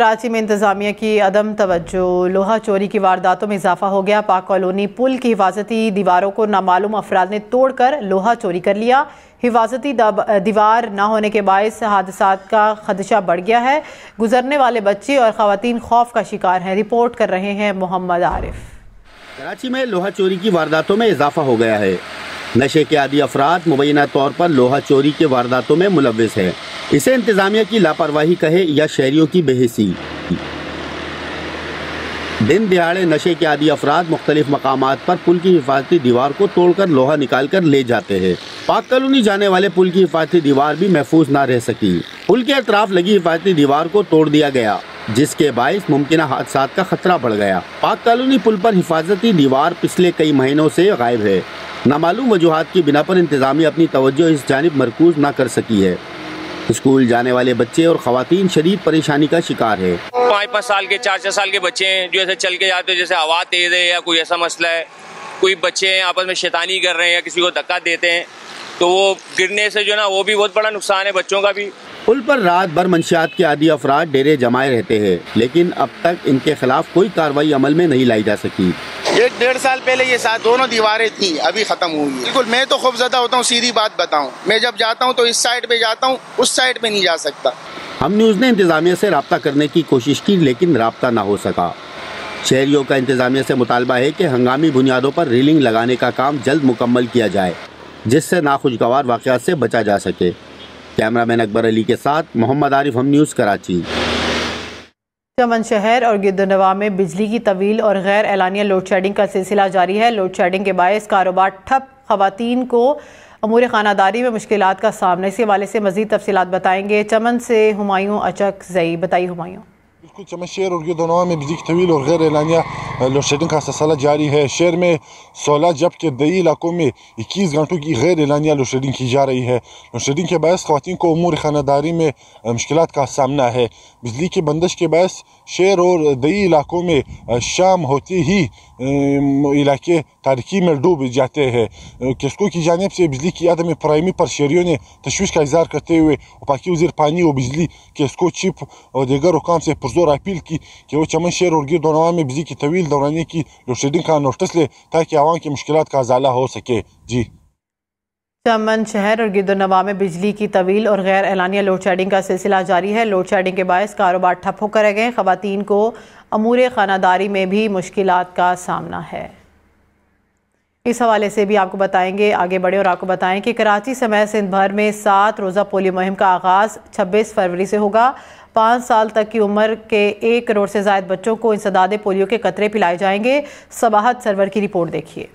कराची में इंतजामिया की अदम तवज्जो, लोहा चोरी की वारदातों में इजाफा हो गया। पाक कॉलोनी पुल की हिफाजती दीवारों को नामालूम अफराद ने तोड़कर लोहा चोरी कर लिया। हिफाजती दीवार न होने के बायस हादसात का खदशा बढ़ गया है। गुजरने वाले बच्चे और खवातीन खौफ का शिकार हैं। रिपोर्ट कर रहे हैं मोहम्मद आरिफ। कराची में लोहा चोरी की वारदातों में इजाफा हो गया है। नशे के आदी अफराद मुबैना तौर पर लोहा चोरी के वारदातों में मुलव्विस है। इसे इंतजामिया की लापरवाही कहे या शहरियों की बेहिसी। दिन दिहाड़े नशे के आदी अफराद मुख्तलिफ मकामात पर पुल की हिफाजती दीवार को तोड़कर लोहा निकाल कर ले जाते हैं। पाक कॉलोनी जाने वाले पुल की हिफाजती दीवार भी महफूज न रह सकी। पुल के अतराफ लगी हिफाजती दीवार को तोड़ दिया गया, जिसके बायस मुमकिन हादसात का खतरा बढ़ गया। पाक कॉलोनी पुल पर हिफाजती दीवार पिछले कई महीनों से गायब है। नामालूम वजूहात की बिना पर इंतजामिया अपनी तवज्जो इस जानिब मरकूज न कर सकी है। स्कूल जाने वाले बच्चे और खवातीन शदीद परेशानी का शिकार है। 5-5 साल के 4-4 साल के बच्चे हैं जो ऐसे चल के जाते हैं, जैसे हवा तेज है या कोई ऐसा मसला है, कोई बच्चे हैं आपस में शैतानी कर रहे हैं या किसी को धक्का देते हैं, तो वो गिरने से जो ना वो भी बहुत बड़ा नुकसान है बच्चों का भी। पुल पर रात भर मंशियात के आदी अफराद डेरे जमाए रहते हैं, लेकिन अब तक इनके खिलाफ कोई कार्रवाई अमल में नहीं लाई जा सकी। 1-1.5 साल पहले ये साथ दोनों दीवारें थी, अभी खत्म हुई है। बिल्कुल मैं तो खौफजदा होता हूँ, सीधी बात बताऊँ, मैं जब जाता हूँ तो इस साइड पे जाता हूँ, उस साइड पे नहीं जा सकता। हम न्यूज़ ने इंतजामिया से रब्ता करने की कोशिश की, लेकिन रब्ता न हो सका। शहरियों का इंतजामिया से मुतालबा है कि हंगामी बुनियादों पर रेलिंग लगाने का काम जल्द मुकम्मल किया जाए, जिससे नाखुशगवार वाक़यात से बचा जा सके। कैमरामैन अकबर अली के साथ मोहम्मद आरिफ, हम न्यूज़, कराची। चमन शहर और गिरदनवा में बिजली की तवील और गैर एलानिया लोड शेडिंग का सिलसिला जारी है। लोड शेडिंग के बायस कारोबार ठप, खवातीन को अमूर खानादारी में मुश्किलात का सामना। इस हवाले से मज़ीद तफसीलात बताएंगे चमन से हुमायूं अचकज़ई। बताइए हुमायूं। बिल्कुल, चमन शहर और गिरदनवा में बिजली की तवील और गैर एलानिया लोड शेडिंग का सिलसिला जारी है। शहर में 16 जबकि दई इलाकों में 21 घंटों की गैर एलानिया लोड शेडिंग की जा रही है। लोड शेडिंग के बायस ख़वातीन को उमूर खानादारी में मुश्किलात का सामना है। बिजली की बंदिश के बायस शहर और दई इलाकों में शाम होते ही इलाके तारीकी में डूब जाते हैं। किस्को की जानिब से बिजली की आदम फराहमी पर शहरियों ने तशवीश का इजहार करते हुए वफाकी वज़ीर पानी और बिजली किस्को चिप और दीगर हुकाम से पुरजोर अपील की कि वो चमन शहर और गिरदनवा में बिजली की तवील दौरानी की लोड शेडिंग का नोटिस ले, ताकि आवाम की मुश्किलात का अजाला हो सके। जी, चमन शहर और गिरदनवा में बिजली की तवील और गैर एलानिया लोड शेडिंग का सिलसिला जारी है। लोड शेडिंग के बायस कारोबार ठप होकर रह गए। खवातीन को अमूर खानादारी में भी मुश्किलात का सामना है। इस हवाले से भी आपको बताएंगे, आगे बढ़े और आपको बताएं कि कराची समेत सिंध भर में 7 रोज़ा पोलियो मुहिम का आगाज़ 26 फरवरी से होगा। 5 साल तक की उम्र के 1 करोड़ से ज़ायद बच्चों को इंसदादे पोलियो के कतरे पिलाए जाएंगे। सबाहत सरवर की रिपोर्ट देखिए।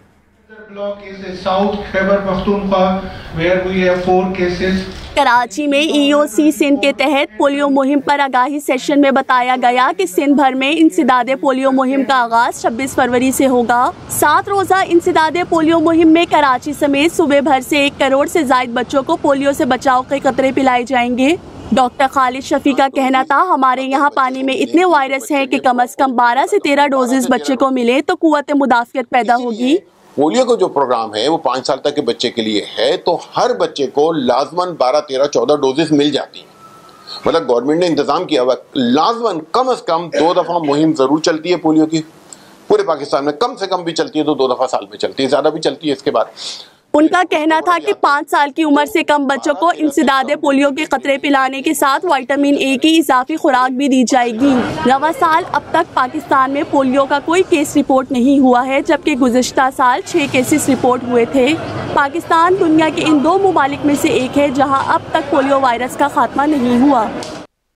कराची में EOC सिंध के तहत पोलियो मुहिम पर आगाही सेशन में बताया गया कि सिंध भर में इंसदादे पोलियो मुहिम का आगाज 26 फरवरी से होगा। 7 रोजा इंसदादे पोलियो मुहिम में कराची समेत सूबे भर से 1 करोड़ से ज्यादा बच्चों को पोलियो से बचाव के कतरे पिलाए जाएंगे। डॉक्टर खालिद शफी का कहना था, हमारे यहाँ पानी में इतने वायरस हैं कि कम से कम 12 से 13 डोजेस बच्चे को मिले तो कुव्वत मुदाफ़ियत पैदा होगी। पोलियो का जो प्रोग्राम है वो 5 साल तक के बच्चे के लिए है, तो हर बच्चे को लाजमन 12, 13, 14 डोजेस मिल जाती हैं। मतलब गवर्नमेंट ने इंतजाम किया हुआ, लाजमन कम से कम 2 दफा मुहिम जरूर चलती है पोलियो की। पूरे पाकिस्तान में कम से कम भी चलती है तो 2 दफा साल में चलती है, ज्यादा भी चलती है इसके बाद। उनका कहना था कि 5 साल की उम्र से कम बच्चों को इंसदादे पोलियो के कतरे पिलाने के साथ विटामिन ए की इजाफी खुराक भी दी जाएगी। रवा साल अब तक पाकिस्तान में पोलियो का कोई केस रिपोर्ट नहीं हुआ है, जबकि गुज़िश्ता साल 6 केसेस रिपोर्ट हुए थे। पाकिस्तान दुनिया के इन 2 मुमालिक में से एक है जहां अब तक पोलियो वायरस का खात्मा नहीं हुआ।